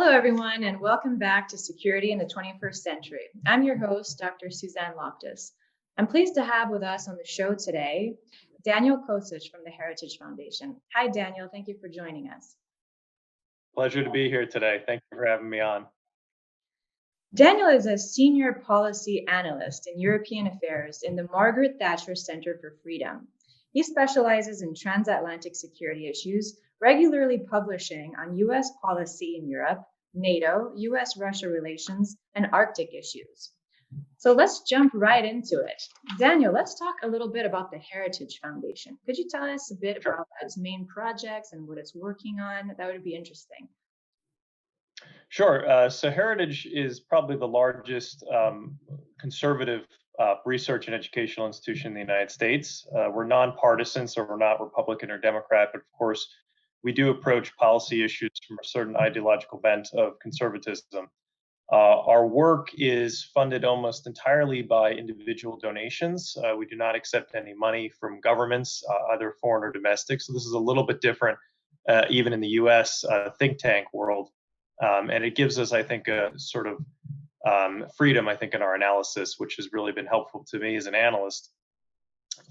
Hello, everyone, and welcome back to Security in the 21st Century. I'm your host, Dr. Suzanne Loftus. I'm pleased to have with us on the show today, Daniel Kochis from the Heritage Foundation. Hi, Daniel. Thank you for joining us. Pleasure to be here today. Thank you for having me on. Daniel is a senior policy analyst in European affairs in the Margaret Thatcher Center for Freedom. He specializes in transatlantic security issues, regularly publishing on U.S. policy in Europe, NATO, U.S.-Russia relations, and Arctic issues. So let's jump right into it. Daniel, let's talk a little bit about the Heritage Foundation. Could you tell us a bit about its main projects and what it's working on? That would be interesting. Sure. So Heritage is probably the largest conservative research and educational institution in the United States. We're nonpartisan, so we're not Republican or Democrat, but of course, we do approach policy issues from a certain ideological bent of conservatism. Our work is funded almost entirely by individual donations. We do not accept any money from governments, either foreign or domestic. So this is a little bit different, even in the U.S. Think tank world. And it gives us, I think, a sort of freedom, I think, in our analysis, which has really been helpful to me as an analyst.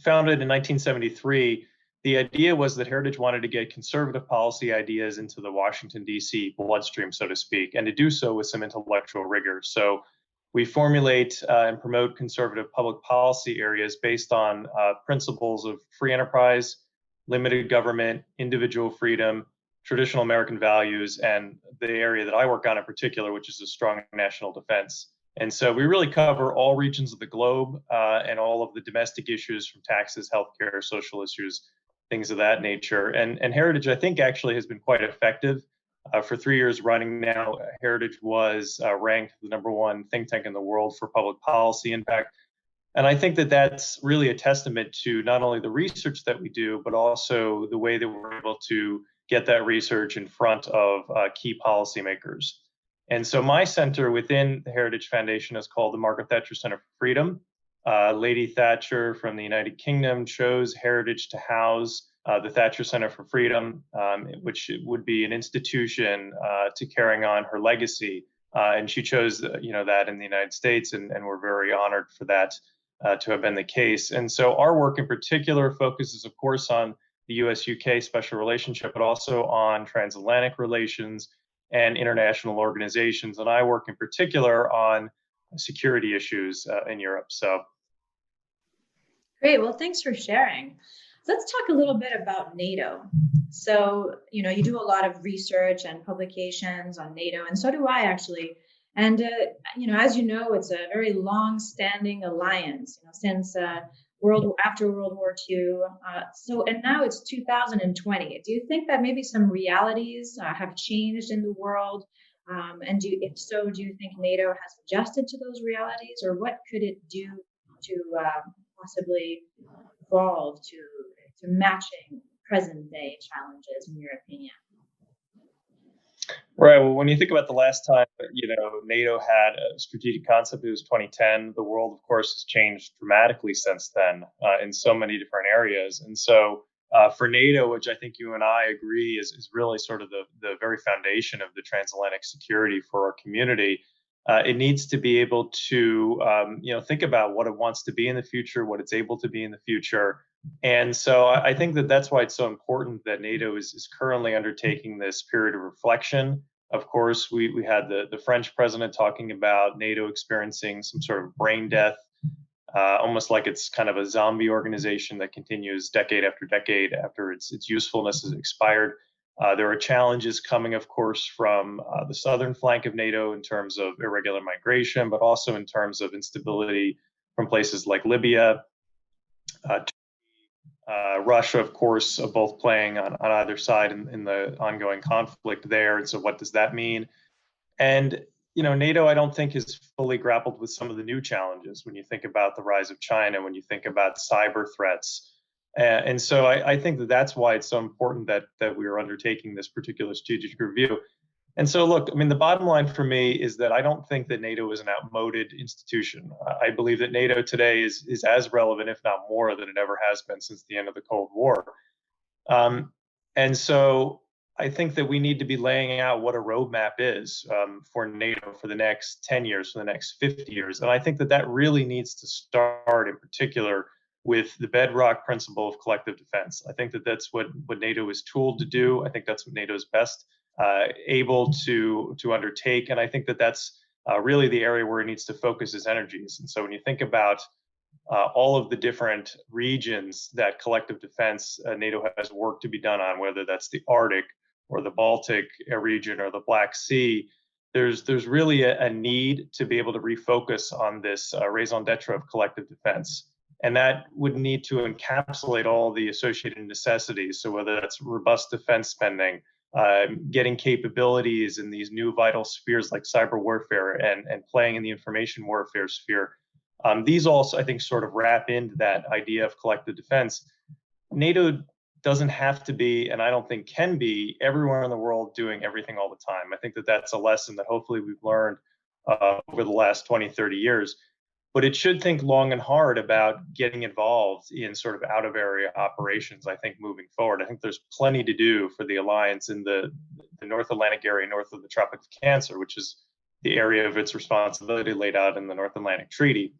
Founded in 1973, the idea was that Heritage wanted to get conservative policy ideas into the Washington, D.C. bloodstream, so to speak, and to do so with some intellectual rigor. So we formulate and promote conservative public policy areas based on principles of free enterprise, limited government, individual freedom, traditional American values, and the area that I work on in particular, which is a strong national defense. And so we really cover all regions of the globe and all of the domestic issues from taxes, healthcare, social issues, things of that nature. And Heritage, I think, actually has been quite effective. For 3 years running now, Heritage was ranked the #1 think tank in the world for public policy impact. And I think that that's really a testament to not only the research that we do, but also the way that we're able to get that research in front of key policymakers. And so my center within the Heritage Foundation is called the Margaret Thatcher Center for Freedom. Lady Thatcher from the United Kingdom chose Heritage to house the Thatcher Center for Freedom, which would be an institution to carrying on her legacy. And she chose that in the United States, and we're very honored for that to have been the case. And so our work in particular focuses, of course, on the US-UK special relationship, but also on transatlantic relations and international organizations. And I work in particular on security issues in Europe. So, great. Well, thanks for sharing. Let's talk a little bit about NATO. So, you do a lot of research and publications on NATO, and so do I actually. And, as you know, it's a very long-standing alliance, since after World War II. And now it's 2020. Do you think that maybe some realities have changed in the world? And if so, do you think NATO has adjusted to those realities, or what could it do to possibly evolve to matching present day challenges, in your opinion? Right. Well, when you think about the last time, NATO had a strategic concept, it was 2010. The world, of course, has changed dramatically since then in so many different areas. And so for NATO, which I think you and I agree is really sort of the very foundation of the transatlantic security for our community, it needs to be able to, think about what it wants to be in the future, what it's able to be in the future. And so I think that that's why it's so important that NATO is currently undertaking this period of reflection. Of course, we had the French president talking about NATO experiencing some sort of brain death, almost like it's kind of a zombie organization that continues decade after decade after its usefulness has expired. There are challenges coming, of course, from the southern flank of NATO in terms of irregular migration, but also in terms of instability from places like Libya, Russia, of course, both playing on either side in the ongoing conflict there. And so what does that mean? And, NATO, I don't think has fully grappled with some of the new challenges when you think about the rise of China, when you think about cyber threats. And so I think that that's why it's so important that we are undertaking this particular strategic review. And so, look, the bottom line for me is that I don't think that NATO is an outmoded institution. I believe that NATO today is as relevant, if not more, than it ever has been since the end of the Cold War. And so I think that we need to be laying out what a roadmap is for NATO for the next 10 years, for the next 50 years. And I think that that really needs to start in particular with the bedrock principle of collective defense. I think that that's what NATO is tooled to do. I think that's what NATO is best able to undertake. And I think that that's really the area where it needs to focus its energies. And so when you think about all of the different regions that collective defense NATO has work to be done on, whether that's the Arctic or the Baltic region or the Black Sea, there's really a need to be able to refocus on this raison d'etre of collective defense. And that would need to encapsulate all the associated necessities. So whether that's robust defense spending, getting capabilities in these new vital spheres like cyber warfare and playing in the information warfare sphere. These also, I think, sort of wrap into that idea of collective defense. NATO doesn't have to be, and I don't think can be, everywhere in the world doing everything all the time. I think that that's a lesson that hopefully we've learned over the last 20, 30 years. But it should think long and hard about getting involved in sort of out of area operations, I think, moving forward. I think there's plenty to do for the alliance in the North Atlantic area north of the Tropic of Cancer, which is the area of its responsibility laid out in the North Atlantic Treaty.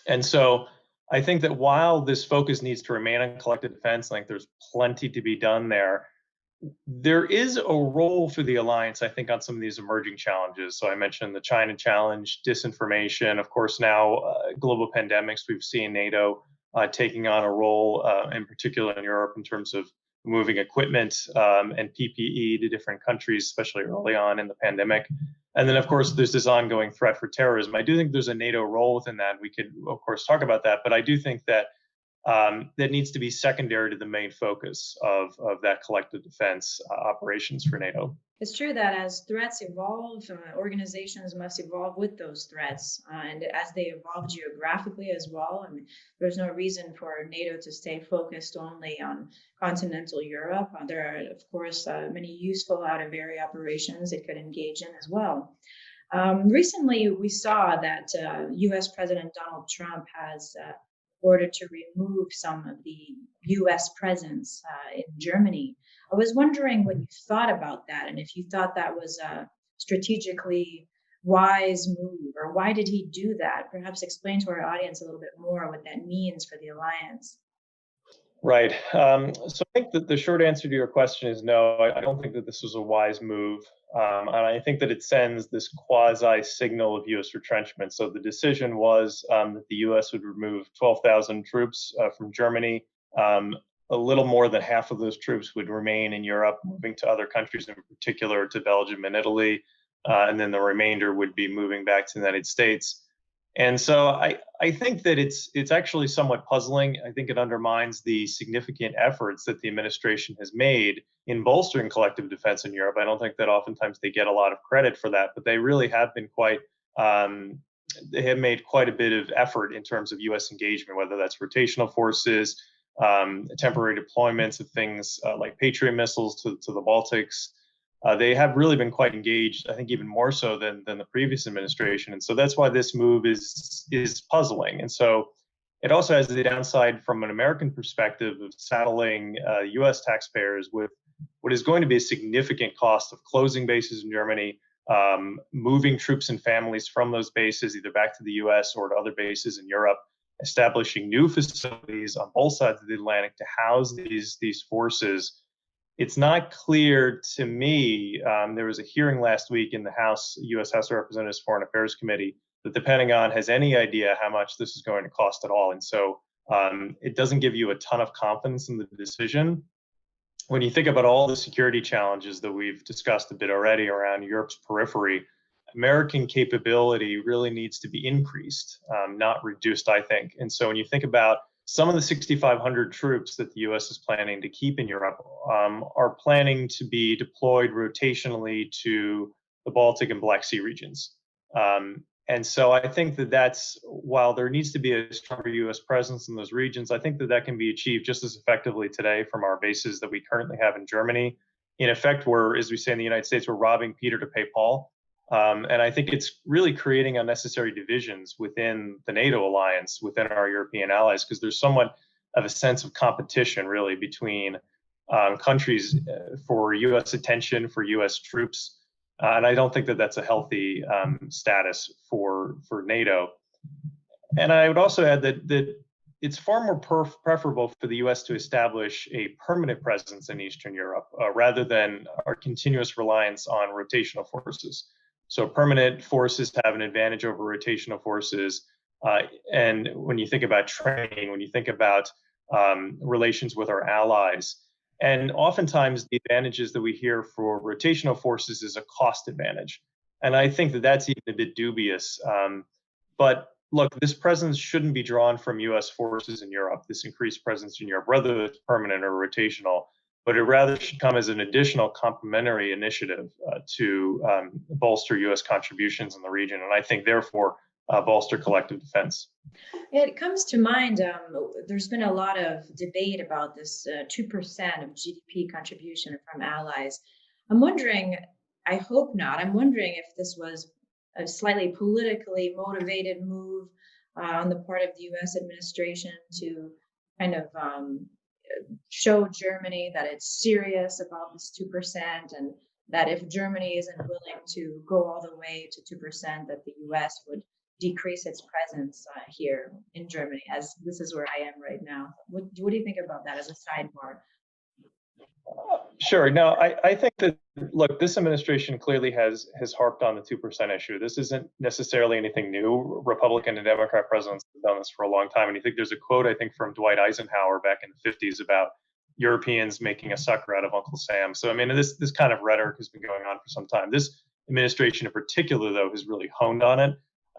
And so I think that while this focus needs to remain on collective defense, I think there's plenty to be done there. There is a role for the alliance, I think, on some of these emerging challenges. So I mentioned the China challenge, disinformation, of course, now global pandemics. We've seen NATO taking on a role, in particular in Europe, in terms of moving equipment and PPE to different countries, especially early on in the pandemic. And then, of course, there's this ongoing threat for terrorism. I do think there's a NATO role within that. We could, of course, talk about that. But I do think that that needs to be secondary to the main focus of that collective defense operations for NATO. It's true that as threats evolve, organizations must evolve with those threats. And as they evolve geographically as well, I mean, there's no reason for NATO to stay focused only on continental Europe. There are, of course, many useful out-of-area operations it could engage in as well. Recently, we saw that US President Donald Trump has ordered to remove some of the US presence in Germany. I was wondering what you thought about that, and if you thought that was a strategically wise move, or why did he do that? Perhaps explain to our audience a little bit more what that means for the alliance. Right. So I think that the short answer to your question is no. I don't think that this was a wise move. And I think that it sends this quasi signal of U.S. retrenchment. So the decision was that the U.S. would remove 12,000 troops from Germany. A little more than half of those troops would remain in Europe, moving to other countries, in particular to Belgium and Italy. And then the remainder would be moving back to the United States. And so I think that it's actually somewhat puzzling. I think it undermines the significant efforts that the administration has made in bolstering collective defense in Europe. I don't think that oftentimes they get a lot of credit for that, but they really have been they have made quite a bit of effort in terms of U.S. engagement, whether that's rotational forces, temporary deployments of things like Patriot missiles to the Baltics. They have really been quite engaged, I think even more so than the previous administration. And so that's why this move is puzzling. And so it also has the downside from an American perspective of saddling US taxpayers with what is going to be a significant cost of closing bases in Germany, moving troops and families from those bases either back to the US or to other bases in Europe, establishing new facilities on both sides of the Atlantic to house these forces. It's not clear to me. There was a hearing last week in the U.S. House of Representatives Foreign Affairs Committee that the Pentagon has any idea how much this is going to cost at all. And so it doesn't give you a ton of confidence in the decision. When you think about all the security challenges that we've discussed a bit already around Europe's periphery, American capability really needs to be increased, not reduced, I think. And so when you think about some of the 6,500 troops that the U.S. is planning to keep in Europe are planning to be deployed rotationally to the Baltic and Black Sea regions. And so I think that that's, while there needs to be a stronger U.S. presence in those regions, I think that that can be achieved just as effectively today from our bases that we currently have in Germany. In effect, as we say in the United States, we're robbing Peter to pay Paul. And I think it's really creating unnecessary divisions within the NATO alliance, within our European allies, because there's somewhat of a sense of competition really between countries for U.S. attention, for U.S. troops. And I don't think that that's a healthy status for NATO. And I would also add that it's far more preferable for the U.S. to establish a permanent presence in Eastern Europe rather than our continuous reliance on rotational forces. So permanent forces have an advantage over rotational forces. And when you think about training, when you think about relations with our allies, and oftentimes the advantages that we hear for rotational forces is a cost advantage. And I think that that's even a bit dubious. But look, this presence shouldn't be drawn from U.S. forces in Europe, this increased presence in Europe, whether it's permanent or rotational, but it rather should come as an additional complementary initiative to bolster U.S. contributions in the region. And I think, therefore, bolster collective defense. It comes to mind, there's been a lot of debate about this 2% of GDP contribution from allies. I'm wondering, I hope not, I'm wondering if this was a slightly politically motivated move on the part of the US administration to kind of show Germany that it's serious about this 2%, and that if Germany isn't willing to go all the way to 2%, that the US would decrease its presence here in Germany, as this is where I am right now. What do you think about that as a sidebar? Sure. No, I think that, look, this administration clearly has harped on the 2% issue. This isn't necessarily anything new. Republican and Democrat presidents have done this for a long time. And you think there's a quote, I think, from Dwight Eisenhower back in the 50s about Europeans making a sucker out of Uncle Sam. So, I mean, this kind of rhetoric has been going on for some time. This administration in particular, though, has really honed on it.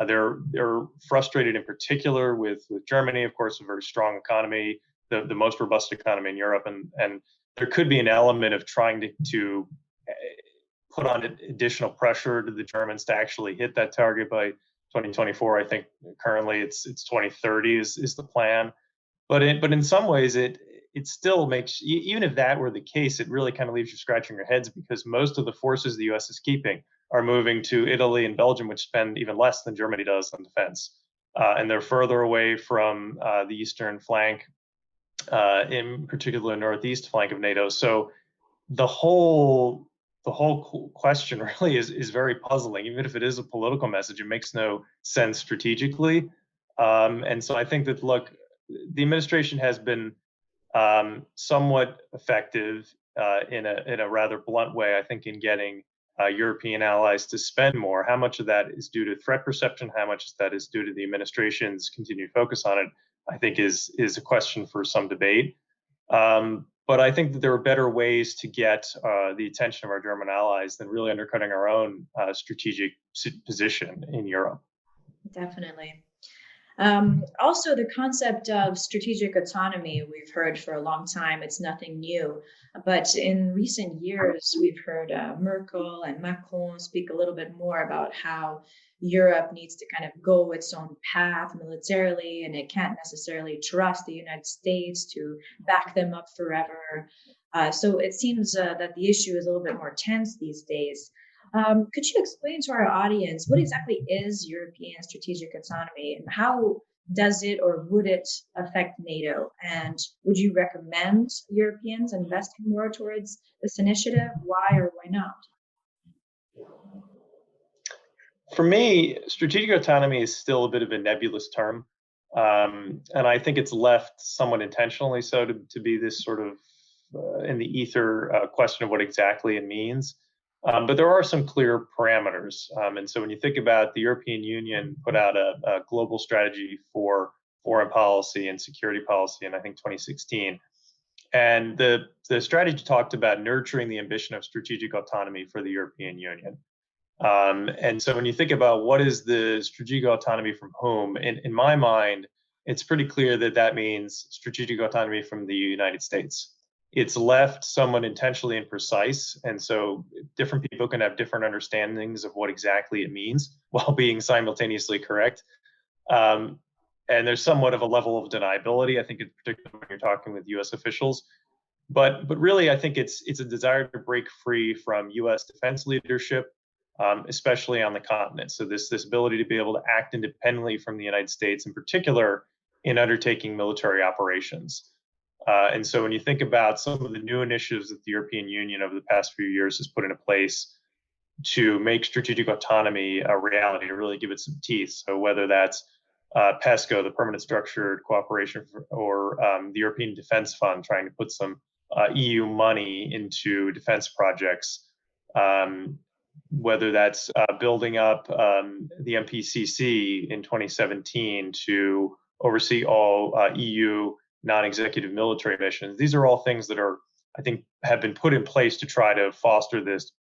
They're frustrated in particular with Germany, of course, a very strong economy, the most robust economy in Europe, and there could be an element of trying to put on additional pressure to the Germans to actually hit that target by 2024. I think currently it's 2030 is the plan, but in some ways it still makes, even if that were the case, it really kind of leaves you scratching your heads, because most of the forces the U.S. is keeping are moving to Italy and Belgium, which spend even less than Germany does on defense, and they're further away from the eastern flank, in particular northeast flank of NATO. So the whole question really is very puzzling. Even if it is a political message, it makes no sense strategically. And so I think that, look, the administration has been somewhat effective in a rather blunt way, I think, in getting European allies to spend more. How much of that is due to threat perception? How much of that is due to the administration's continued focus on it, I think is a question for some debate. But I think that there are better ways to get the attention of our German allies than really undercutting our own strategic position in Europe. Definitely. Also, the concept of strategic autonomy, we've heard for a long time. It's nothing new. But in recent years, we've heard Merkel and Macron speak a little bit more about how Europe needs to kind of go its own path militarily, and it can't necessarily trust the United States to back them up forever. So it seems that the issue is a little bit more tense these days. Could you explain to our audience what exactly is European strategic autonomy, and how does it or would it affect NATO? And would you recommend Europeans investing more towards this initiative? Why or why not? For me, strategic autonomy is still a bit of a nebulous term. And I think it's left somewhat intentionally so to be this sort of in the ether question of what exactly it means. But there are some clear parameters. And so when you think about the European Union put out a global strategy for foreign policy and security policy in, I think, 2016. And the strategy talked about nurturing the ambition of strategic autonomy for the European Union. And so when you think about what is the strategic autonomy from whom, in my mind, it's pretty clear that that means strategic autonomy from the United States. It's left somewhat intentionally imprecise, and so different people can have different understandings of what exactly it means while being simultaneously correct. And there's somewhat of a level of deniability, I think, in particular when you're talking with U.S. officials. But really, I think it's a desire to break free from U.S. defense leadership, especially on the continent. So this ability to be able to act independently from the United States, in particular, in undertaking military operations. And so when you think about some of the new initiatives that the European Union over the past few years has put into place to make strategic autonomy a reality, to really give it some teeth. So whether that's PESCO, the Permanent Structured Cooperation, or the European Defence Fund, trying to put some EU money into defense projects, whether that's building up the MPCC in 2017 to oversee all EU non-executive military missions. These are all things that are, I think, have been put in place to try to foster this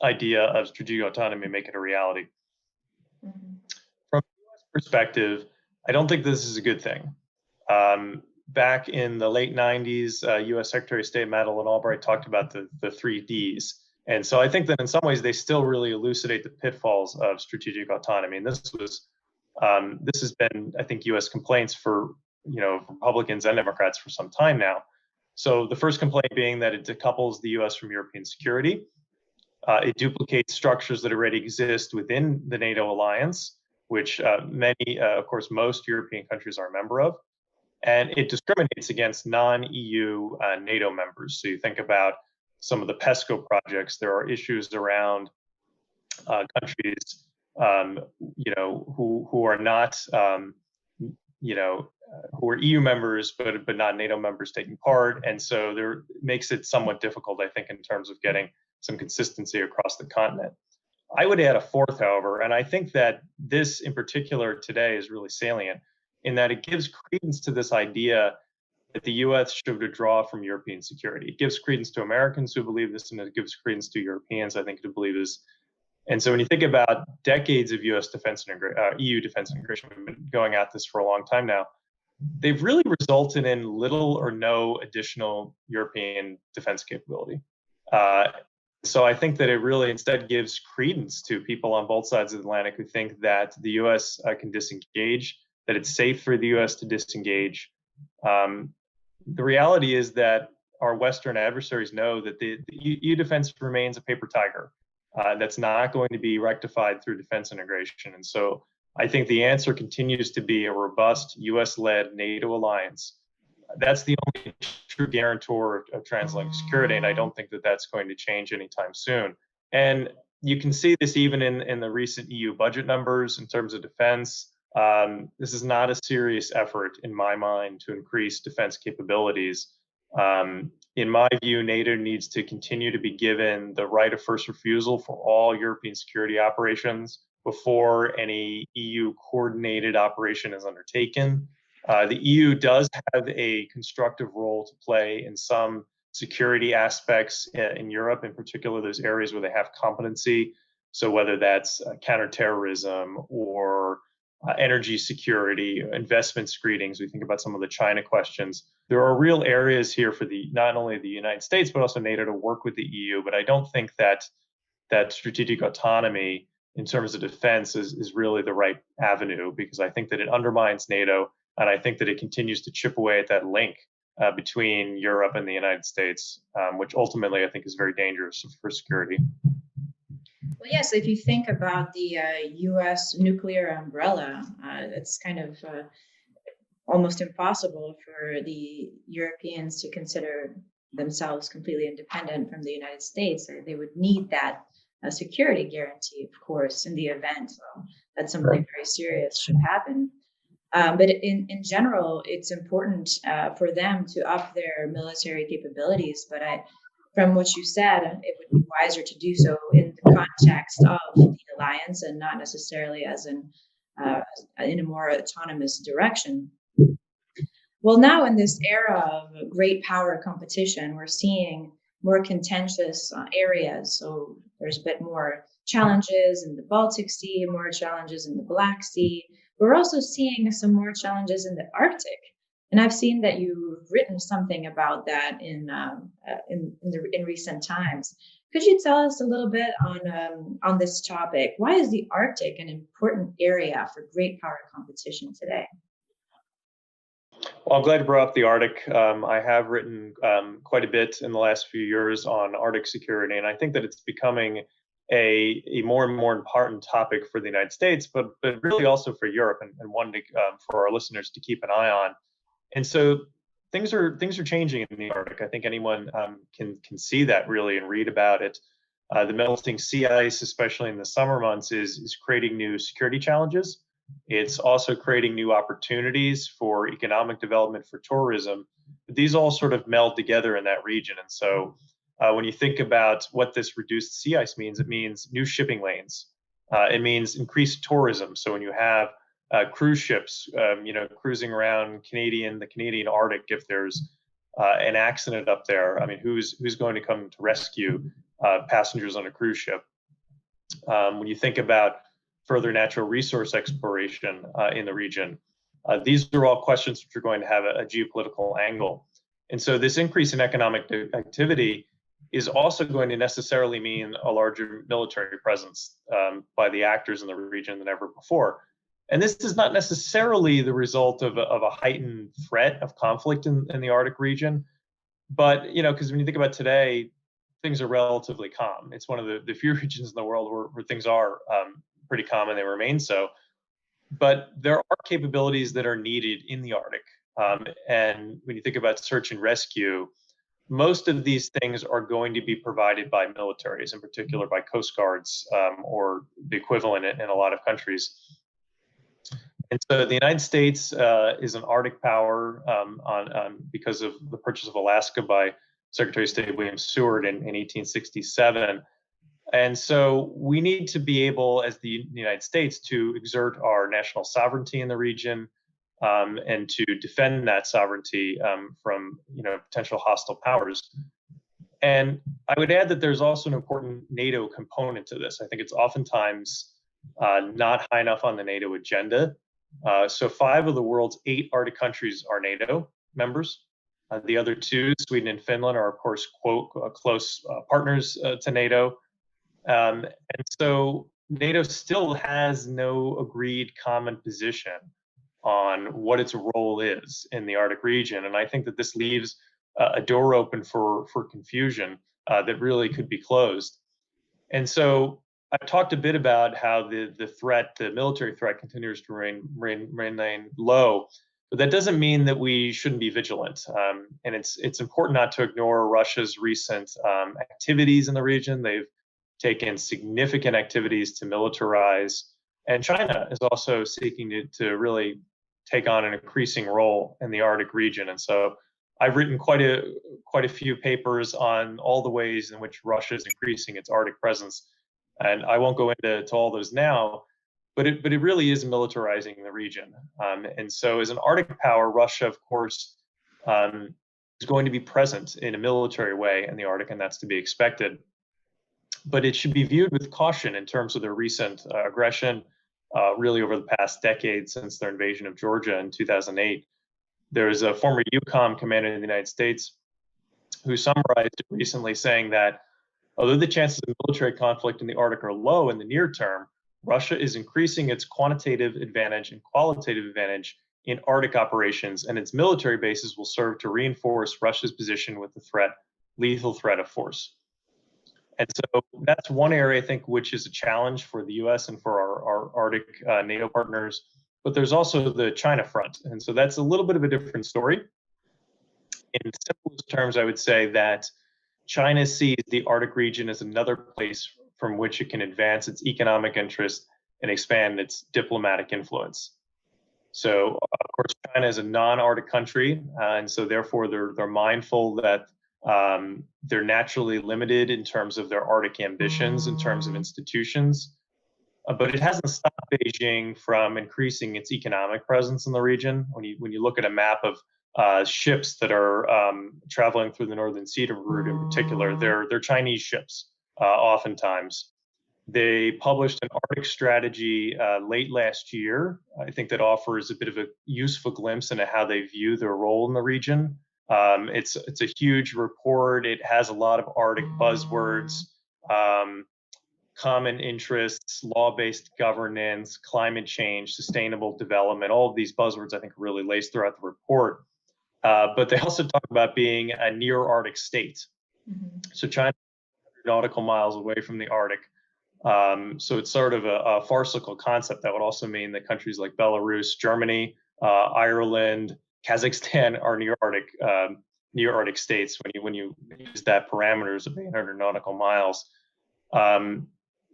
idea of strategic autonomy and make it a reality. Mm-hmm. From a U.S. perspective, I don't think this is a good thing. Back in the late 90s, U.S. Secretary of State Madeleine Albright talked about the 3Ds. And so I think that in some ways they still really elucidate the pitfalls of strategic autonomy. And this has been, I think, U.S. complaints for Republicans and Democrats for some time now. So the first complaint being that it decouples the U.S. from European security. It duplicates structures that already exist within the NATO alliance, which of course, most European countries are a member of. And it discriminates against non-EU NATO members. So you think about some of the PESCO projects, there are issues around countries, who are not, who are EU members, but not NATO members taking part. And so there makes it somewhat difficult, I think, in terms of getting some consistency across the continent. I would add a fourth, however, and I think that this in particular today is really salient in that it gives credence to this idea that the U.S. should withdraw from European security. It gives credence to Americans who believe this, and it gives credence to Europeans, I think, who believe this. And so when you think about decades of U.S. defense EU defense integration, we've been going at this for a long time now, they've really resulted in little or no additional European defense capability. So I think that it really instead gives credence to people on both sides of the Atlantic who think that the U.S. Can disengage, that it's safe for the U.S. to disengage. The reality is that our Western adversaries know that the EU defense remains a paper tiger. That's not going to be rectified through defense integration. And so I think the answer continues to be a robust US-led NATO alliance. That's the only true guarantor of transatlantic security, and I don't think that that's going to change anytime soon. And you can see this even in the recent EU budget numbers in terms of defense. This is not a serious effort, in my mind, to increase defense capabilities. In my view, NATO needs to continue to be given the right of first refusal for all European security operations before any EU coordinated operation is undertaken. The EU does have a constructive role to play in some security aspects in Europe, in particular, those areas where they have competency. So whether that's counterterrorism or energy security, investment screenings, we think about some of the China questions. There are real areas here for not only the United States, but also NATO to work with the EU. But I don't think that strategic autonomy in terms of defense is really the right avenue, because I think that it undermines NATO, and I think that it continues to chip away at that link between Europe and the United States, which ultimately I think is very dangerous for security. Well, yes, if you think about the U.S. nuclear umbrella, it's kind of almost impossible for the Europeans to consider themselves completely independent from the United States. They would need that security guarantee, of course, in the event that something very serious should happen. But in general, it's important for them to up their military capabilities. But from what you said, it would be wiser to do so in the context of the alliance and not necessarily as in a more autonomous direction. Well, now in this era of great power competition, we're seeing more contentious areas. So there's a bit more challenges in the Baltic Sea, more challenges in the Black Sea. We're also seeing some more challenges in the Arctic. And I've seen that you've written something about that in recent times. Could you tell us a little bit on this topic? Why is the Arctic an important area for great power competition today? Well, I'm glad you brought up the Arctic. I have written quite a bit in the last few years on Arctic security, and I think that it's becoming a more and more important topic for the United States, but really also for Europe, and one for our listeners to keep an eye on. And so things are changing in the Arctic. I think anyone can see that really and read about it. The melting sea ice, especially in the summer months, is creating new security challenges. It's also creating new opportunities for economic development, for tourism. But these all sort of meld together in that region. And so when you think about what this reduced sea ice means, it means new shipping lanes. It means increased tourism. So when you have cruise ships, cruising around the Canadian Arctic, if there's an accident up there, I mean, who's going to come to rescue passengers on a cruise ship? When you think about further natural resource exploration in the region, these are all questions which are going to have a geopolitical angle. And so this increase in economic activity is also going to necessarily mean a larger military presence by the actors in the region than ever before. And this is not necessarily the result of a heightened threat of conflict in the Arctic region, but because when you think about today, things are relatively calm. It's one of the few regions in the world where things are pretty calm, and they remain so. But there are capabilities that are needed in the Arctic. And when you think about search and rescue, most of these things are going to be provided by militaries, in particular by coast guards or the equivalent in a lot of countries. And so the United States is an Arctic power because of the purchase of Alaska by Secretary of State William Seward in 1867. And so we need to be able, as the United States, to exert our national sovereignty in the region and to defend that sovereignty from potential hostile powers. And I would add that there's also an important NATO component to this. I think it's oftentimes not high enough on the NATO agenda. So 5 of the world's 8 Arctic countries are NATO members. The other 2, Sweden and Finland, are of course close partners to NATO. And so NATO still has no agreed common position on what its role is in the Arctic region. And I think that this leaves a door open for confusion that really could be closed. And so I've talked a bit about how the military threat continues to remain low, but that doesn't mean that we shouldn't be vigilant. And it's important not to ignore Russia's recent activities in the region. They've taken significant activities to militarize, and China is also seeking to really take on an increasing role in the Arctic region. And so I've written quite a few papers on all the ways in which Russia is increasing its Arctic presence, and I won't go into all those now, but it really is militarizing the region. And so as an Arctic power, Russia, of course, is going to be present in a military way in the Arctic, and that's to be expected. But it should be viewed with caution in terms of their recent aggression, really over the past decade since their invasion of Georgia in 2008. There was a former EUCOM commander in the United States who summarized it recently, saying that although the chances of military conflict in the Arctic are low in the near term, Russia is increasing its quantitative advantage and qualitative advantage in Arctic operations, and its military bases will serve to reinforce Russia's position with the lethal threat of force. And so that's one area, I think, which is a challenge for the U.S. and for our Arctic NATO partners. But there's also the China front. And so that's a little bit of a different story. In simplest terms, I would say that China sees the Arctic region as another place from which it can advance its economic interest and expand its diplomatic influence. So, of course, China is a non-Arctic country, and so therefore they're mindful that they're naturally limited in terms of their Arctic ambitions, in terms of institutions. But it hasn't stopped Beijing from increasing its economic presence in the region. When you look at a map of ships that are traveling through the Northern Sea route in particular, they're Chinese ships oftentimes. They published an Arctic strategy late last year. I think that offers a bit of a useful glimpse into how they view their role in the region. It's a huge report. It has a lot of Arctic buzzwords, common interests, law-based governance, climate change, sustainable development. All of these buzzwords, I think, are really laced throughout the report. But they also talk about being a near Arctic state. Mm-hmm. So China is 100 nautical miles away from the Arctic. So it's sort of a farcical concept that would also mean that countries like Belarus, Germany, Ireland, Kazakhstan are near Arctic states when you use that parameters of 800 nautical miles.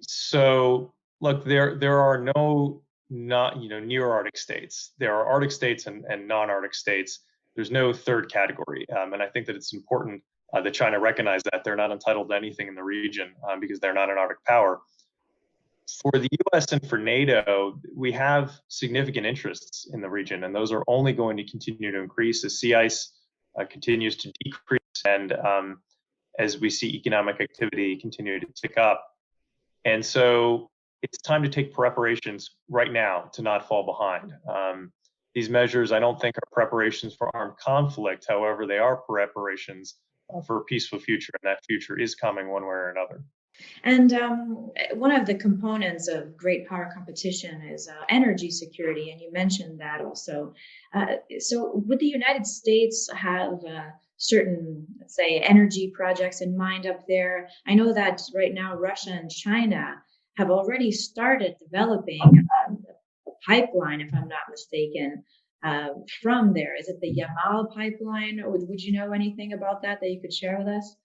So look, there are no not near Arctic states. There are Arctic states and non-Arctic states. There's no third category, and I think that it's important that China recognize that they're not entitled to anything in the region because they're not an Arctic power. For the U.S. and for NATO, we have significant interests in the region, and those are only going to continue to increase as sea ice continues to decrease and as we see economic activity continue to tick up. And so it's time to take preparations right now to not fall behind. These measures, I don't think, are preparations for armed conflict. However, they are preparations for a peaceful future, and that future is coming one way or another. And one of the components of great power competition is energy security, and you mentioned that also. So would the United States have certain, let's say, energy projects in mind up there? I know that right now Russia and China have already started developing a pipeline, if I'm not mistaken, from there. Is it the Yamal pipeline? Or would you know anything about that you could share with us?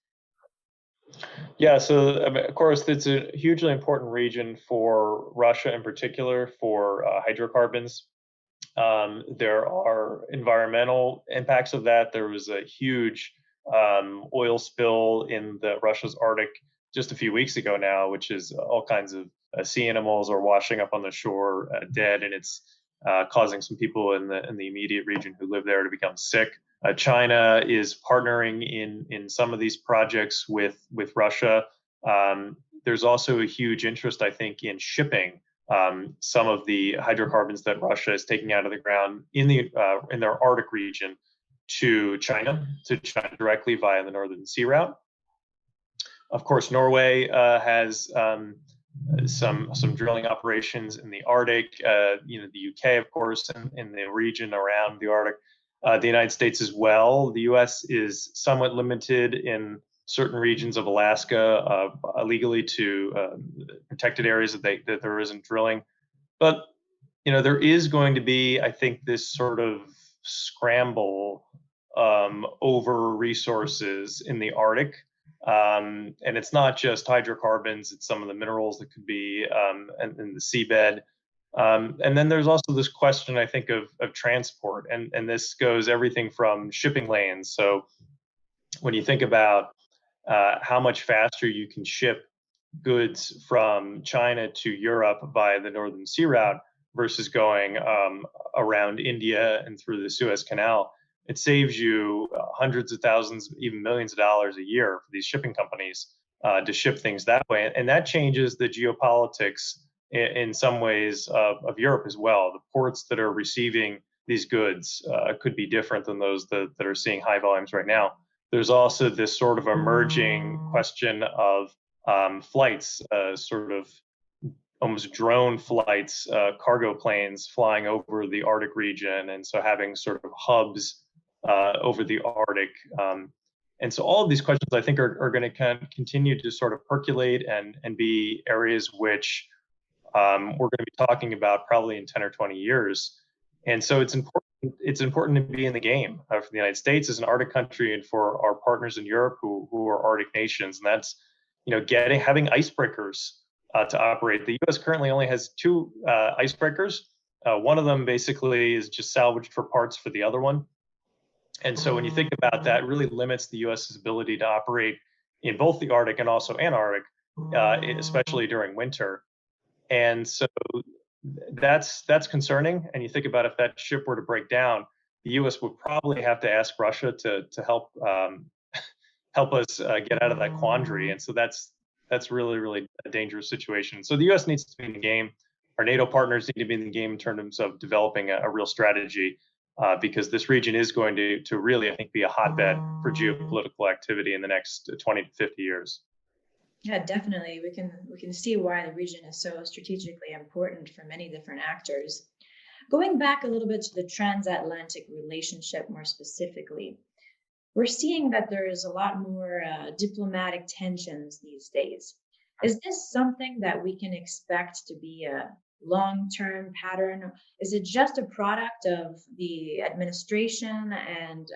Yeah, so I mean, of course, it's a hugely important region for Russia in particular for hydrocarbons. There are environmental impacts of that. There was a huge oil spill in Russia's Arctic just a few weeks ago now, which is all kinds of sea animals are washing up on the shore dead, and it's causing some people in the immediate region who live there to become sick. China is partnering in some of these projects with Russia. There's also a huge interest, I think, in shipping some of the hydrocarbons that Russia is taking out of the ground in their Arctic region to China directly via the Northern Sea Route. Of course, Norway has some drilling operations in the Arctic. The UK, of course, in the region around the Arctic. The United States as well. The U.S. is somewhat limited in certain regions of Alaska legally to protected areas that there isn't drilling. But there is going to be, I think, this sort of scramble over resources in the Arctic. And it's not just hydrocarbons, it's some of the minerals that could be in the seabed. And then there's also this question, I think, of transport. And this goes everything from shipping lanes. So when you think about how much faster you can ship goods from China to Europe by the Northern Sea Route versus going around India and through the Suez Canal, it saves you hundreds of thousands, even millions of dollars a year for these shipping companies to ship things that way. And that changes the geopolitics in some ways of Europe as well. The ports that are receiving these goods could be different than those that are seeing high volumes right now. There's also this sort of emerging question of flights, sort of almost drone flights, cargo planes flying over the Arctic region, and so having sort of hubs over the Arctic. And so all of these questions, I think, are going to continue to sort of percolate and be areas which we're going to be talking about probably in 10 or 20 years. And so it's important to be in the game for the United States as an Arctic country and for our partners in Europe who are Arctic nations. And that's, having icebreakers to operate. The U.S. currently only has 2 icebreakers. One of them basically is just salvaged for parts for the other one. And so when you think about that, it really limits the U.S.'s ability to operate in both the Arctic and also Antarctic, especially during winter. And so that's concerning. And you think about if that ship were to break down, the U.S. would probably have to ask Russia to help us get out of that quandary. And so that's really, really a dangerous situation. So the U.S. needs to be in the game. Our NATO partners need to be in the game in terms of developing a real strategy, because this region is going to really, I think, be a hotbed for geopolitical activity in the next 20 to 50 years. Yeah, definitely. We can see why the region is so strategically important for many different actors. Going back a little bit to the transatlantic relationship more specifically, we're seeing that there is a lot more diplomatic tensions these days. Is this something that we can expect to be long-term pattern? Is it just a product of the administration and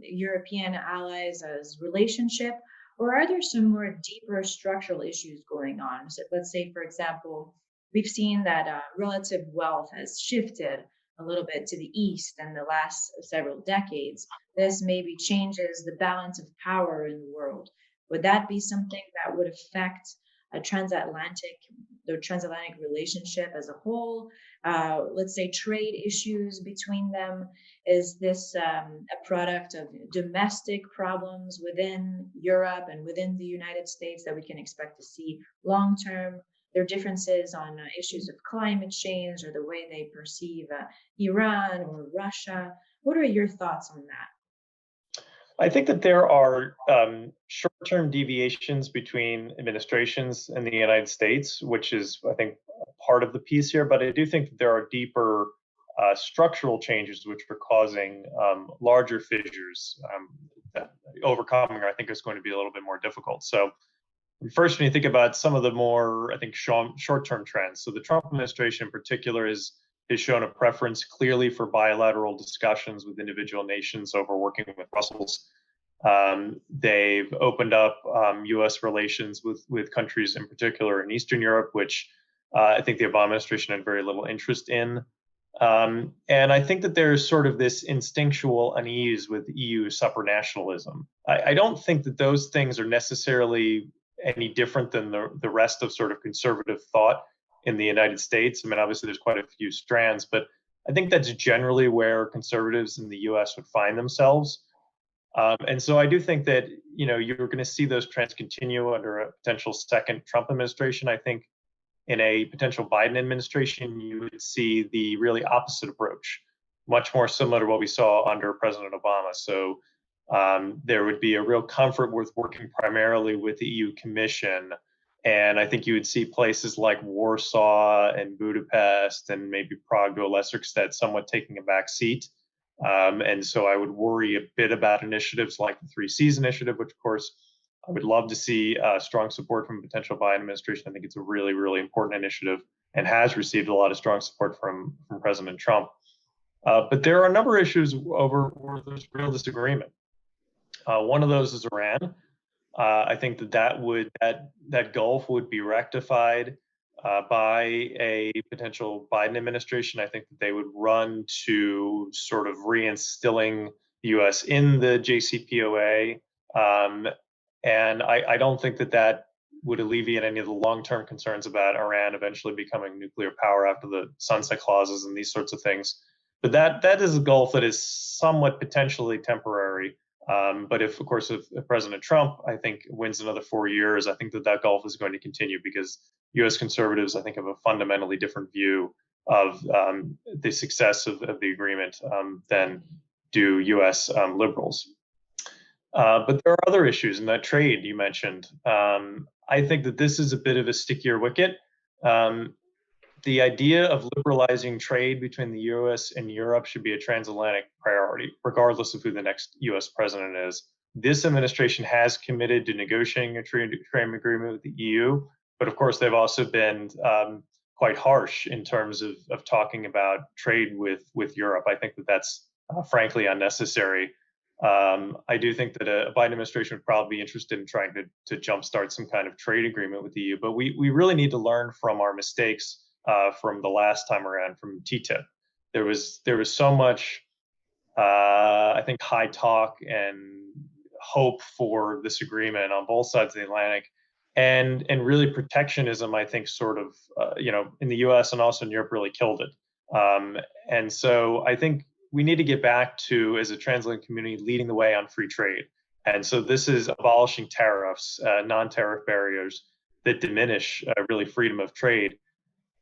European allies as relationship, or are there some more deeper structural issues going on? So let's say, for example, we've seen that relative wealth has shifted a little bit to the east in the last several decades. This maybe changes the balance of power in the world. Would that be something that would affect a transatlantic relationship as a whole? Let's say trade issues between them. Is this a product of domestic problems within Europe and within the United States that we can expect to see long term? Their differences on issues of climate change or the way they perceive Iran or Russia. What are your thoughts on that? I think that there are short-term deviations between administrations in the United States, which is, I think, part of the piece here. But I do think that there are deeper structural changes which are causing larger fissures that overcoming, I think, is going to be a little bit more difficult. So first, when you think about some of the more, I think, short-term trends, so the Trump administration in particular has shown a preference clearly for bilateral discussions with individual nations over working with Brussels. They've opened up U.S. relations with countries in particular in Eastern Europe, which I think the Obama administration had very little interest in. And I think that there's sort of this instinctual unease with EU supranationalism. I don't think that those things are necessarily any different than the rest of sort of conservative thought in the United States. I mean, obviously there's quite a few strands, but I think that's generally where conservatives in the US would find themselves. And so I do think that, you're going to see those trends continue under a potential second Trump administration. I think in a potential Biden administration, you would see the really opposite approach, much more similar to what we saw under President Obama. So there would be a real comfort with working primarily with the EU Commission. And I think you would see places like Warsaw and Budapest and maybe Prague to a lesser extent somewhat taking a back seat. And so I would worry a bit about initiatives like the Three Seas Initiative, which, of course, I would love to see strong support from potential Biden administration. I think it's a really, really important initiative and has received a lot of strong support from President Trump. But there are a number of issues over where there's real disagreement. One of those is Iran. I think that gulf would be rectified by a potential Biden administration. I think that they would run to sort of reinstilling the U.S. in the JCPOA, and I don't think that would alleviate any of the long-term concerns about Iran eventually becoming a nuclear power after the sunset clauses and these sorts of things. But that is a gulf that is somewhat potentially temporary. But if President Trump, I think, wins another 4 years, I think that gulf is going to continue because U.S. conservatives, I think, have a fundamentally different view of the success of the agreement than do U.S. Liberals. But there are other issues in that trade you mentioned. I think that this is a bit of a stickier wicket. The idea of liberalizing trade between the U.S. and Europe should be a transatlantic priority, regardless of who the next U.S. president is. This administration has committed to negotiating a trade agreement with the EU, but of course they've also been quite harsh in terms of talking about trade with Europe. I think that that's frankly unnecessary. I do think that a Biden administration would probably be interested in trying to jumpstart some kind of trade agreement with the EU, but we really need to learn from our mistakes from the last time around from TTIP. There was so much, I think, high talk and hope for this agreement on both sides of the Atlantic, and really protectionism, I think, sort of, in the U.S. and also in Europe really killed it. And so I think we need to get back to, as a transatlantic community, leading the way on free trade. And so this is abolishing tariffs, non-tariff barriers that diminish really freedom of trade.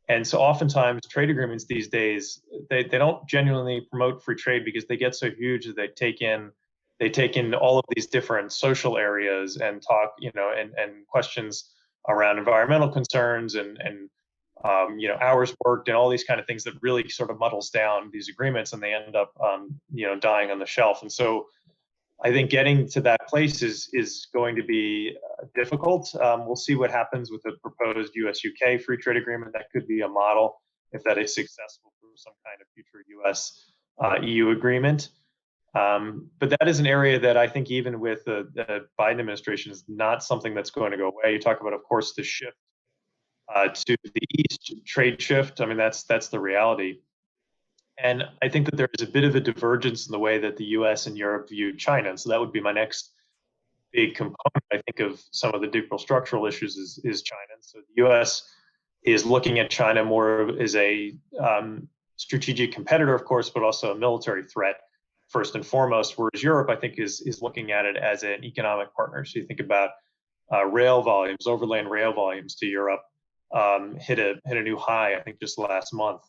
And so oftentimes trade agreements these days, they don't genuinely promote free trade because they get so huge that they take in all of these different social areas and talk, and questions around environmental concerns and hours worked and all these kind of things that really sort of muddles down these agreements, and they end up, dying on the shelf. And so I think getting to that place is going to be difficult. We'll see what happens with the proposed US-UK free trade agreement. That could be a model. if that is successful through some kind of future U.S. EU agreement. But that is an area that I think even with the Biden administration is not something that's going to go away. You talk about, of course, the shift to the east, trade shift. I mean, that's the reality. And I think that there is a bit of a divergence in the way that the U.S. and Europe view China. And so that would be my next big component, I think, of some of the deeper structural issues is China. And so the U.S. is looking at China more as a strategic competitor, of course, but also a military threat first and foremost. Whereas Europe, I think, is looking at it as an economic partner. So you think about rail volumes, overland rail volumes to Europe hit a new high, I think, just last month.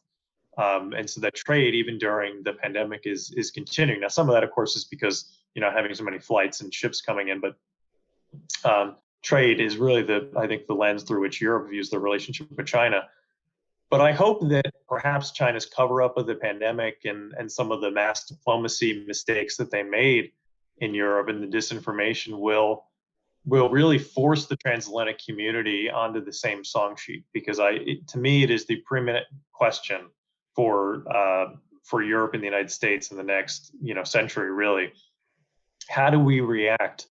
And so that trade, even during the pandemic, is continuing. Now, some of that, of course, is because having so many flights and ships coming in, but trade is really I think the lens through which Europe views the relationship with China. But I hope that perhaps China's cover up of the pandemic and some of the mass diplomacy mistakes that they made in Europe and the disinformation will really force the transatlantic community onto the same song sheet, because to me, it is the preeminent question for Europe and the United States in the next century, really. How do we react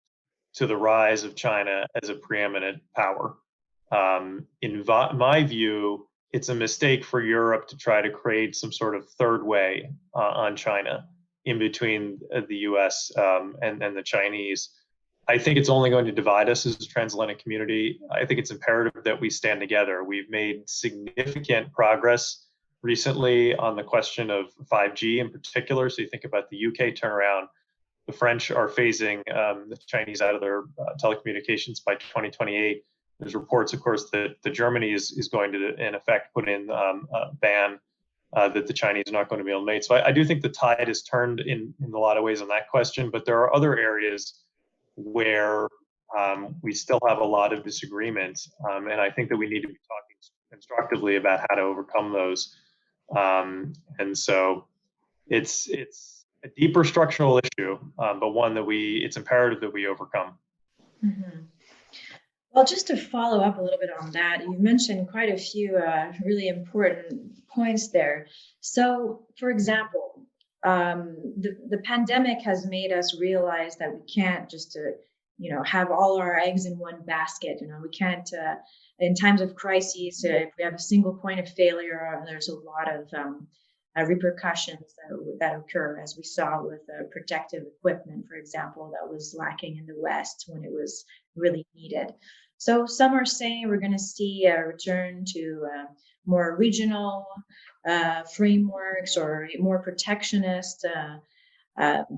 to the rise of China as a preeminent power? In my view, it's a mistake for Europe to try to create some sort of third way on China in between the U.S. And the Chinese. I think it's only going to divide us as a transatlantic community. I think it's imperative that we stand together. We've made significant progress recently on the question of 5G in particular. So you think about the UK turnaround. The French are phasing the Chinese out of their telecommunications by 2028. There's reports, of course, that Germany is going to, in effect, put in a ban that the Chinese are not going to be able to make. So I do think the tide has turned in a lot of ways on that question, but there are other areas where we still have a lot of disagreement, and I think that we need to be talking constructively about how to overcome those. And so it's a deeper structural issue, but one that it's imperative that we overcome. Mm-hmm. Well, just to follow up a little bit on that, you've mentioned quite a few really important points there. So, for example, the pandemic has made us realize that we can't just have all our eggs in one basket. We can't in times of crises, if we have a single point of failure, there's a lot of repercussions that occur, as we saw with protective equipment, for example, that was lacking in the West when it was really needed. So some are saying we're going to see a return to more regional frameworks or more protectionist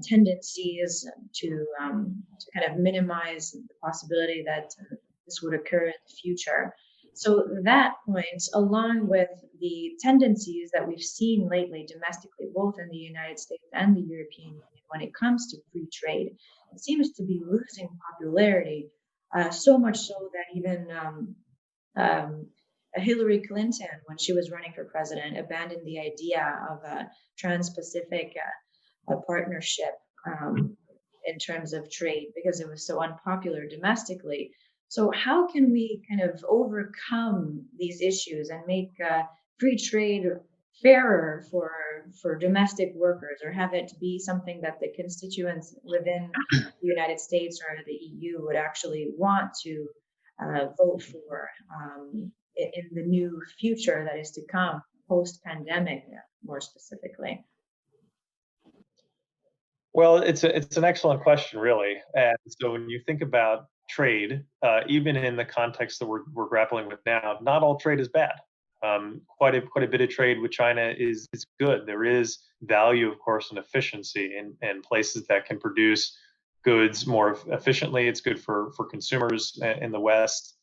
tendencies to kind of minimize the possibility that this would occur in the future. So that point, along with the tendencies that we've seen lately domestically, both in the United States and the European Union, when it comes to free trade, it seems to be losing popularity, so much so that even Hillary Clinton, when she was running for president, abandoned the idea of a trans-Pacific partnership in terms of trade because it was so unpopular domestically. So how can we kind of overcome these issues and make free trade fairer for domestic workers, or have it be something that the constituents within the United States or the EU would actually want to vote for in the new future that is to come, post-pandemic, more specifically? Well, it's an excellent question, really. And so when you think about trade, even in the context that we're grappling with now, not all trade is bad. Quite a bit of trade with China is good. There is value, of course, and efficiency in places that can produce goods more efficiently. It's good for consumers in the West,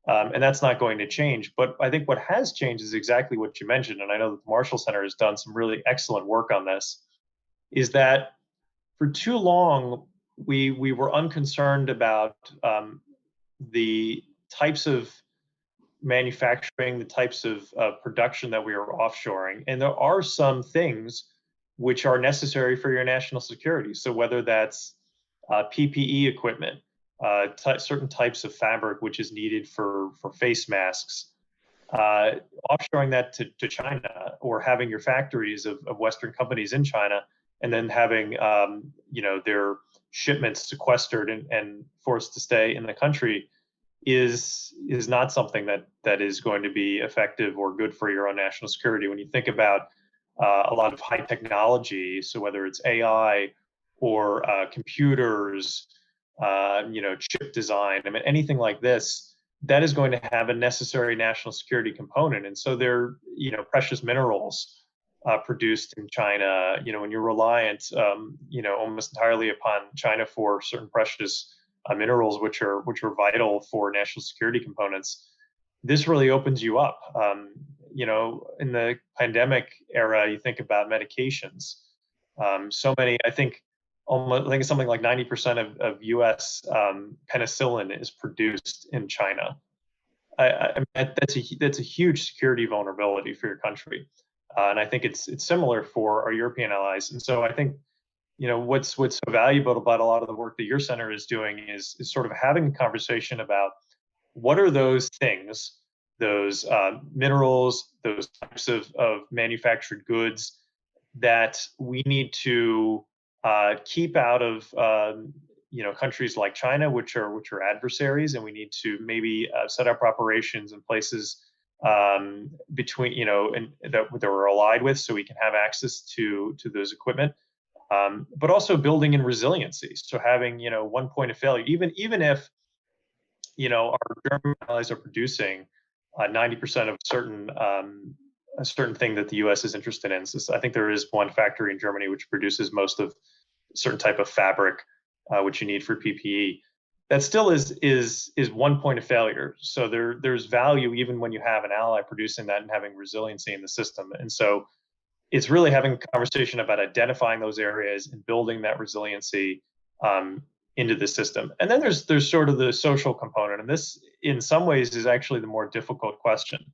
and that's not going to change. But I think what has changed is exactly what you mentioned, and I know that the Marshall Center has done some really excellent work on this, is that for too long, we were unconcerned about the types of manufacturing, the types of production that we are offshoring. And there are some things which are necessary for your national security. So whether that's PPE equipment, certain types of fabric which is needed for face masks, uh, offshoring that to China, or having your factories of Western companies in China, and then having their shipments sequestered and forced to stay in the country, is not something that is going to be effective or good for your own national security. When you think about a lot of high technology, so whether it's AI or computers, chip design, I mean, anything like this, that is going to have a necessary national security component. And so they're, precious minerals produced in China, when you're reliant, almost entirely upon China for certain precious minerals, which are vital for national security components. This really opens you up. In the pandemic era, you think about medications. So many, I think something like 90% of U.S. Penicillin is produced in China. That's a huge security vulnerability for your country, and I think it's similar for our European allies. And so I think what's so valuable about a lot of the work that your center is doing is sort of having a conversation about what are those things, those minerals, those types of manufactured goods that we need to keep out of countries like China, which are adversaries, and we need to maybe set up operations in places between and that we're allied with, so we can have access to those equipment. But also building in resiliency. So having one point of failure, even if our German allies are producing 90% of a certain thing that the U.S. is interested in. So I think there is one factory in Germany which produces most of a certain type of fabric which you need for PPE. That still is one point of failure. So there's value even when you have an ally producing that and having resiliency in the system. And so it's really having a conversation about identifying those areas and building that resiliency into the system. And then there's sort of the social component, and this in some ways is actually the more difficult question,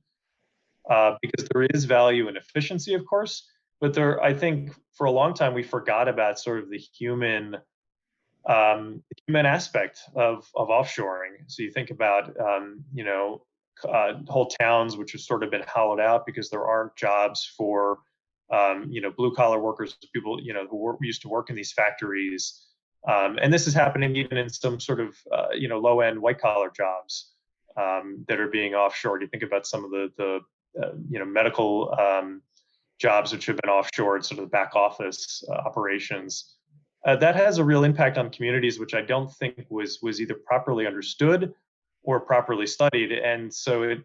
because there is value in efficiency, of course, but I think for a long time we forgot about sort of the human aspect of offshoring. So you think about whole towns which have sort of been hollowed out because there aren't jobs for blue collar workers, people who used to work in these factories, and this is happening even in some sort of low end white collar jobs that are being offshored. You think about some of the medical jobs which have been offshored, sort of the back office operations. That has a real impact on communities, which I don't think was either properly understood or properly studied. And so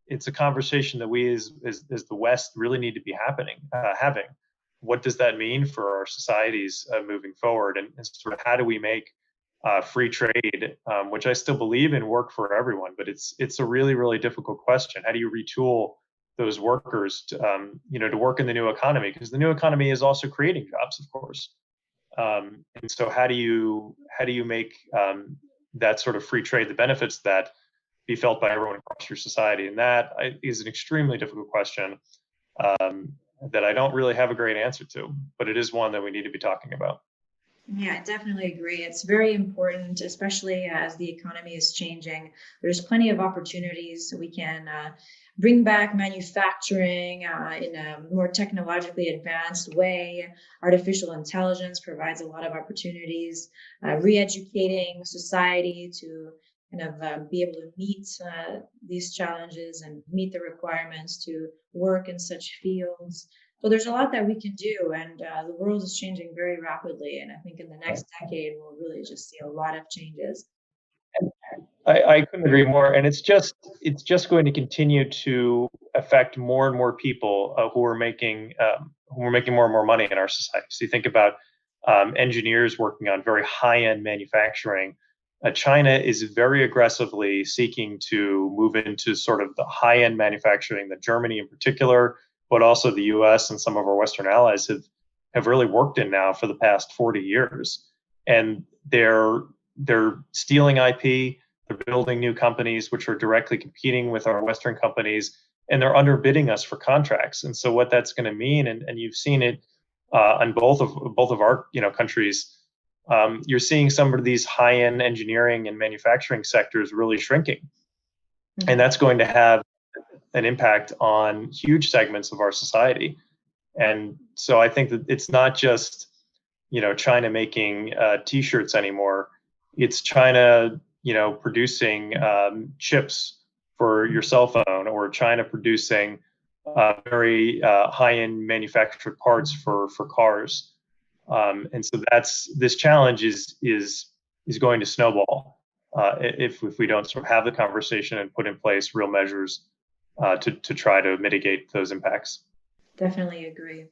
it's a conversation that we as the West really need to be having. What does that mean for our societies moving forward? And sort of how do we make free trade, which I still believe in, work for everyone? But it's a really, really difficult question. How do you retool those workers to work in the new economy? Because the new economy is also creating jobs, of course. And so how do you make that sort of free trade, the benefits that be felt by everyone across your society? And that is an extremely difficult question that I don't really have a great answer to, but it is one that we need to be talking about. Yeah, I definitely agree. It's very important, especially as the economy is changing. There's plenty of opportunities. We can bring back manufacturing in a more technologically advanced way. Artificial intelligence provides a lot of opportunities, re-educating society to kind of be able to meet these challenges and meet the requirements to work in such fields. So there's a lot that we can do, and the world is changing very rapidly. And I think in the next decade, we'll really just see a lot of changes. I couldn't agree more. And it's just going to continue to affect more and more people who are making more and more money in our society. So you think about engineers working on very high-end manufacturing. China is very aggressively seeking to move into sort of the high-end manufacturing that Germany in particular, but also the US and some of our Western allies have really worked in now for the past 40 years. And they're stealing IP, they're building new companies which are directly competing with our Western companies, and they're underbidding us for contracts. And so what that's going to mean, and you've seen it on both of our countries, you're seeing some of these high-end engineering and manufacturing sectors really shrinking. And that's going to have an impact on huge segments of our society. And so I think that it's not just, China making T-shirts anymore. It's China, producing chips for your cell phone, or China producing very high-end manufactured parts for cars. And so this challenge is going to snowball if we don't sort of have the conversation and put in place real measures to try to mitigate those impacts. Definitely agree.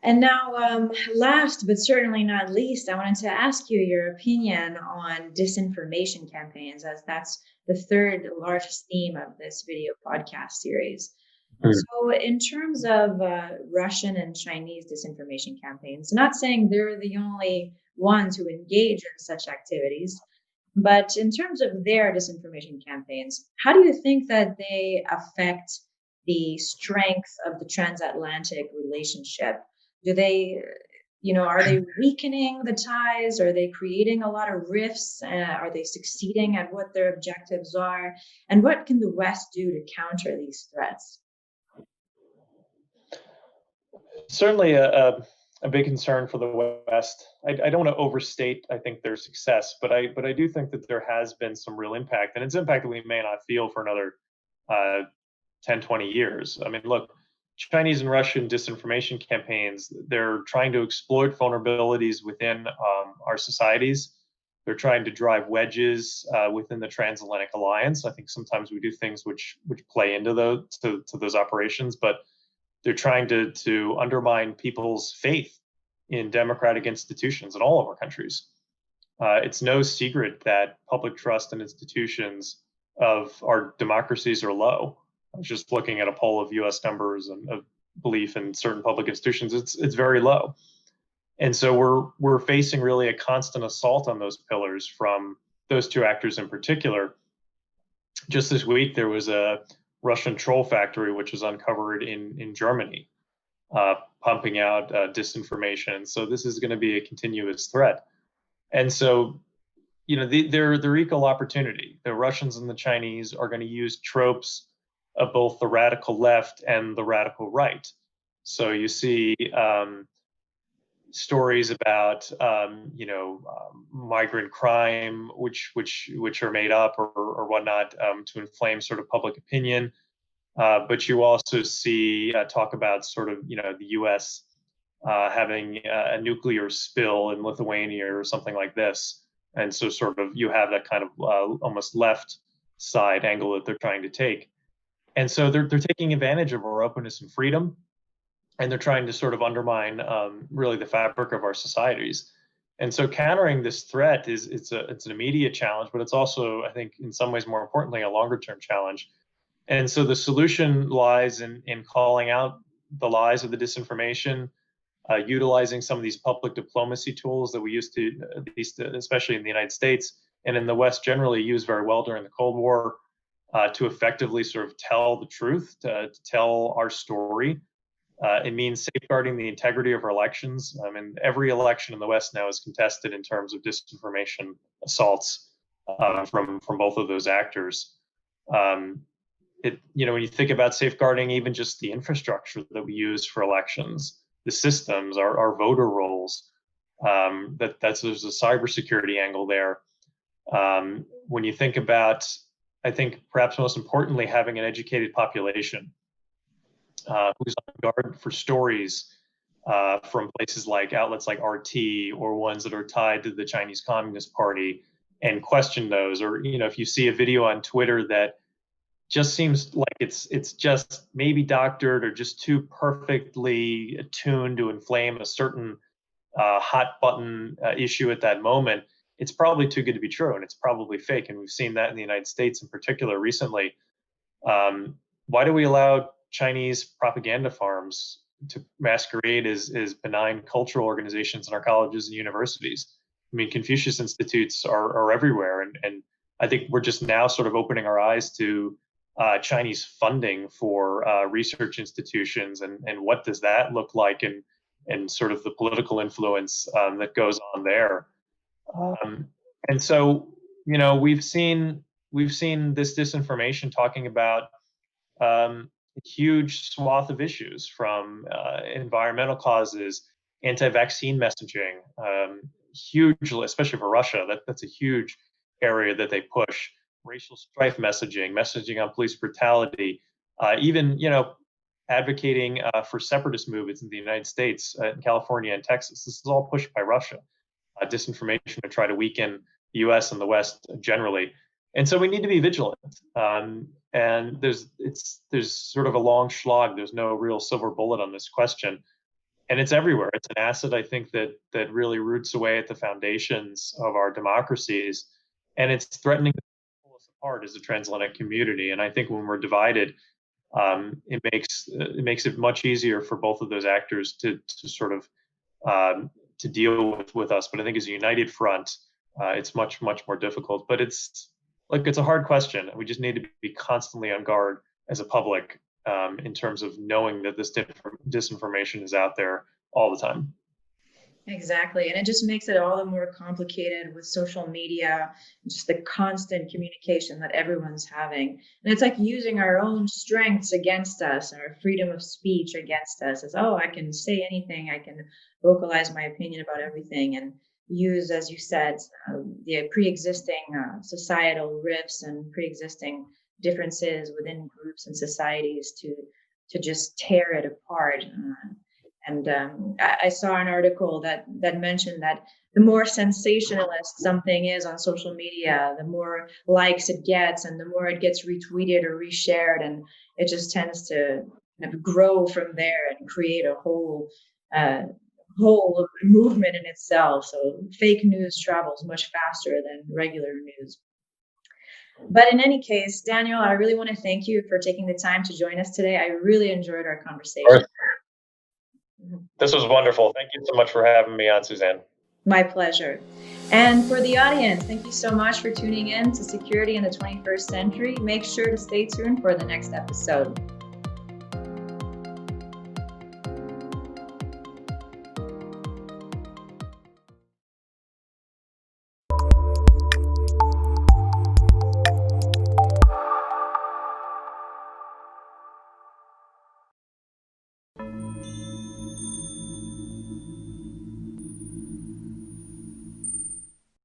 And now, last but certainly not least, I wanted to ask you your opinion on disinformation campaigns, as that's the third largest theme of this video podcast series. So in terms of Russian and Chinese disinformation campaigns, not saying they're the only ones who engage in such activities, but in terms of their disinformation campaigns, how do you think that they affect the strength of the transatlantic relationship? Do they, are they weakening the ties? Are they creating a lot of rifts? Are they succeeding at what their objectives are? And what can the West do to counter these threats? Certainly a big concern for the West. I don't want to overstate, I think, their success, but I do think that there has been some real impact, and it's impact that we may not feel for another 10, 20 years. I mean, look, Chinese and Russian disinformation campaigns, they're trying to exploit vulnerabilities within our societies. They're trying to drive wedges within the transatlantic alliance. I think sometimes we do things which play into those operations, but they're trying to undermine people's faith in democratic institutions in all of our countries. It's no secret that public trust in institutions of our democracies are low. I was just looking at a poll of U.S. numbers and of belief in certain public institutions. It's very low, and so we're facing really a constant assault on those pillars from those two actors in particular. Just this week, there was a Russian troll factory which was uncovered in Germany, pumping out disinformation. So this is going to be a continuous threat, and so they're equal opportunity. The Russians and the Chinese are going to use tropes of both the radical left and the radical right. So you see stories about migrant crime, which are made up or whatnot to inflame sort of public opinion. But you also see talk about sort of the U.S. Having a nuclear spill in Lithuania or something like this, and so sort of you have that kind of almost left side angle that they're trying to take. And so they're taking advantage of our openness and freedom, and they're trying to sort of undermine really the fabric of our societies. And so countering this threat it's an immediate challenge, but it's also, I think, in some ways more importantly, a longer term challenge. And so the solution lies in calling out the lies of the disinformation, utilizing some of these public diplomacy tools that we used to, at least especially in the United States and in the West generally, use very well during the Cold War. To effectively sort of tell the truth, to tell our story. It means safeguarding the integrity of our elections. I mean, every election in the West now is contested in terms of disinformation assaults from both of those actors. When you think about safeguarding even just the infrastructure that we use for elections, the systems, our voter rolls, there's a cybersecurity angle there. When you think about, I think perhaps most importantly, having an educated population who's on guard for stories from places like outlets like RT or ones that are tied to the Chinese Communist Party and question those. Or, if you see a video on Twitter that just seems like it's just maybe doctored or just too perfectly attuned to inflame a certain hot button issue at that moment, it's probably too good to be true, and it's probably fake. And we've seen that in the United States in particular recently. Why do we allow Chinese propaganda farms to masquerade as benign cultural organizations in our colleges and universities? I mean, Confucius Institutes are everywhere. And I think we're just now sort of opening our eyes to Chinese funding for research institutions and what does that look like, and sort of the political influence that goes on there. And so, we've seen this disinformation talking about huge swath of issues, from environmental causes, anti-vaccine messaging, hugely, especially for Russia. That's a huge area that they push. Racial strife messaging, messaging on police brutality, even advocating for separatist movements in the United States, in California and Texas. This is all pushed by Russia. Disinformation to try to weaken the U.S. and the West generally. And so we need to be vigilant. And there's sort of a long slog. There's no real silver bullet on this question, and it's everywhere. It's an asset, I think, that really roots away at the foundations of our democracies, and it's threatening to pull us apart as a transatlantic community. And I think when we're divided, it makes it much easier for both of those actors to sort of to deal with us. But I think as a united front, it's much more difficult. But it's a hard question. We just need to be constantly on guard as a public, in terms of knowing that this disinformation is out there all the time. Exactly. And it just makes it all the more complicated with social media, just the constant communication that everyone's having. And it's like using our own strengths against us, our freedom of speech against us. As, oh, I can say anything, I can vocalize my opinion about everything, and use, as you said, the pre-existing societal rifts and pre-existing differences within groups and societies to just tear it apart. I saw an article that mentioned that the more sensationalist something is on social media, the more likes it gets, and the more it gets retweeted or reshared, and it just tends to kind of grow from there and create a whole movement in itself. So fake news travels much faster than regular news. But in any case, Daniel, I really want to thank you for taking the time to join us today. I really enjoyed our conversation. This was wonderful. Thank you so much for having me on, Suzanne. My pleasure. And for the audience, thank you so much for tuning in to Security in the 21st Century. Make sure to stay tuned for the next episode.